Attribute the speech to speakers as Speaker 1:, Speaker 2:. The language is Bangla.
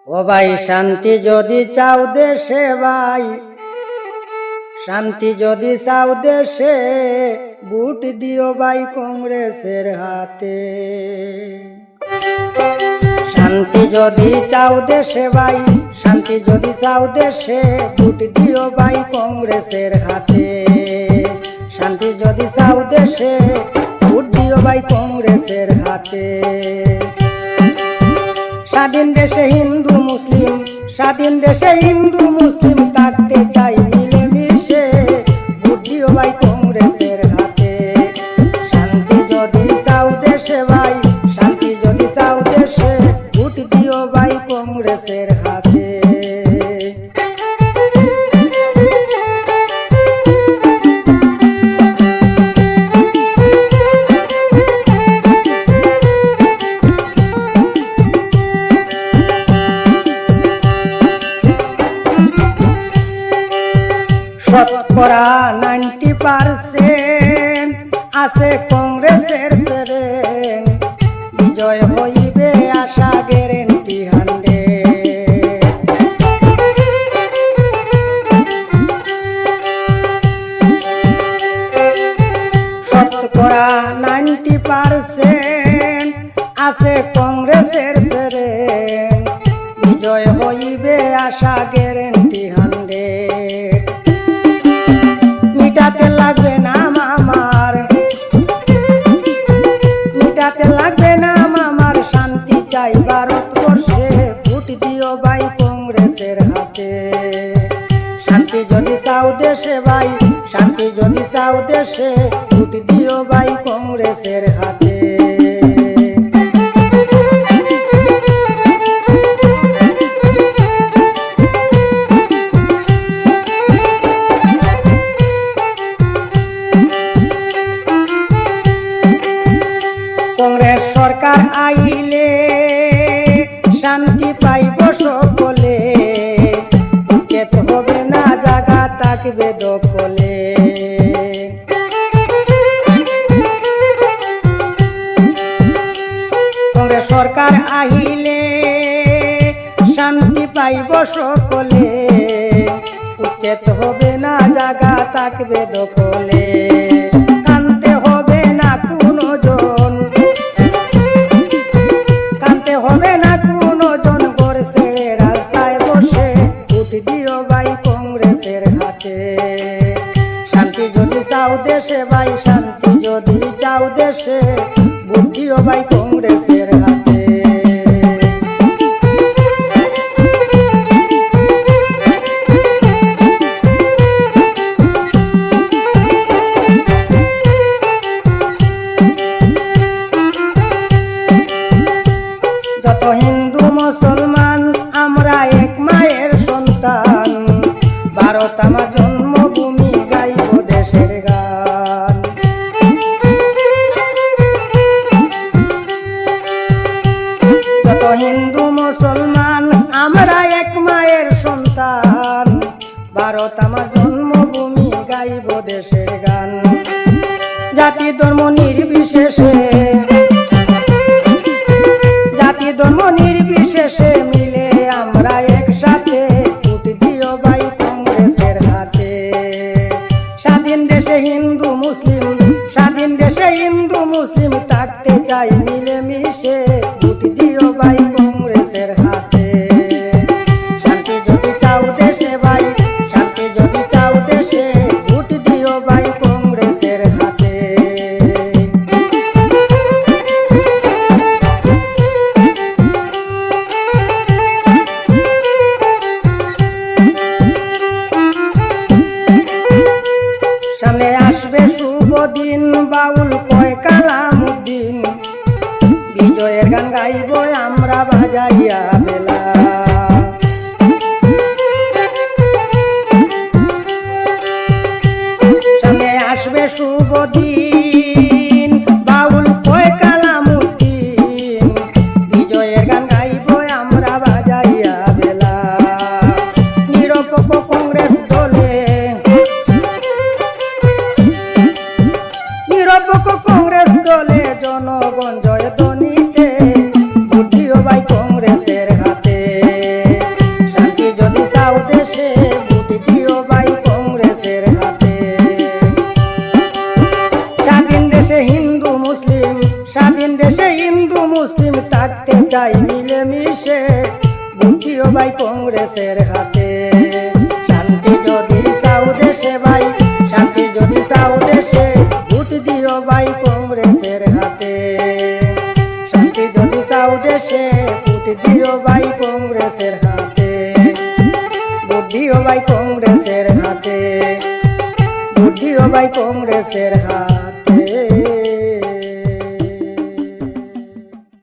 Speaker 1: ও ভাই শান্তি যদি চাও দেশে ভাই, শান্তি যদি চাও দেশে, ভোট দিও ভাই কংগ্রেসের হাতে। শান্তি যদি চাও দেশে ভাই, শান্তি যদি চাও দেশে, ভোট দিও ভাই কংগ্রেসের হাতে। শান্তি যদি চাও দেশে, ভোট দিও ভাই কংগ্রেসের হাতে। স্বাধীন দেশে হিন্দু মুসলিম, স্বাধীন দেশে হিন্দু মুসলিম থাকতে চাই মিলেমিশে, ভোট দিও ভাই কংগ্রেসের হাতে। শান্তি যদি চাও দেশে ভাই, শান্তি যদি চাও দেশে, ভোট দিও ভাই কংগ্রেসের হাতে। শতকরা 90% আছে কংগ্রেসের প্রেরণ, বিজয় হইবে আশা গ্যারেন্টি 100। শতকরা 90% আছে কংগ্রেসের প্রেরণ, বিজয় হইবে আশা গ্যারেন্টি 100। মিটাতে লাগবে না মামার, মিটাতে লাগবে না মামার, শান্তি চাই ভারতবর্ষে, ভোট দিও ভাই কংগ্রেসের হাতে। শান্তি যদি চাও দেশে ভাই, শান্তি যদি চাও দেশে, ভোট দিও ভাই কংগ্রেসের হাতে। কংগ্রেস সরকার আইলে শান্তি পাইব সকলে, উচ্ছেদ হবে না জায়গা থাকবে দখলে। কংগ্রেস সরকার আইলে শান্তি পাইব সকলে, উচ্ছেদ হবে না জায়গা থাকবে দখলে। কানতে হবে না কোনো জন, কানতে হবে না কোনো জন, ঘর ছেড়ে রাস্তায় বসে, ভোট দিও ভাই কংগ্রেসের হাতে। শান্তি যদি চাও দেশে ভাই, শান্তি যদি চাও দেশে, ভোট দিও ভাই কংগ্রেসের হাতে। যত হিন্দু মুসলমান আমরা এক মায়ের সন্তান, ভারত আমার জন্মভূমি, গাইব দেশের গান। যত হিন্দু মুসলমান আমরা এক মায়ের সন্তান, ভারত আমার জন্মভূমি, গাইব দেশের গান। জাতি ধর্ম নির্বিশেষে, জাতি ধর্ম নির্বিশেষে মিলে আমরা একসাথে, ভোট দিও ভাই কংগ্রেসের হাতে। স্বাধীন দেশে হিন্দু মুসলিম, স্বাধীন দেশে হিন্দু মুসলিম থাকতে চাই মিলেমিশে, ভোট দিও ভাই কংগ্রেসের হাতে। শান্তি যদি চাও দেশে ভাই, শান্তি যদি চাও দেশে, ভোট দিও ভাই কংগ্রেসের হাতে। সামনে আসবে শুভ দিন, বাউল কয় কালামউদ্দিন, বিজয়ের গান গাইব আমরা বাজাইয়া বেলা। সামনে আসবে শুভ দিন, বাউল কয় কালামউদ্দিন, বিজয়ের গান গাইব আমরা বাজাইয়া বেলা। নিরপেক্ষ কংগ্রেস দলে, নিরপেক্ষ কংগ্রেস দলে জনগণ জয় ধ্বনিতে, ভোট দিও ভাই কংগ্রেসের থাকতে চাই মিলে মিশে, ভোট দিও ভাই কংগ্রেসের হাতে। শান্তি যদি চাও দেশে ভাই, শান্তি যদি চাও দেশে, ভোট দিও ভাই কংগ্রেসের হাতে। শান্তি যদি চাও দেশে, ভোট দিও ভাই কংগ্রেসের হাতে। ভোট দিও ভাই কংগ্রেসের হাতে, ভোট দিও ভাই কংগ্রেসের হাতে।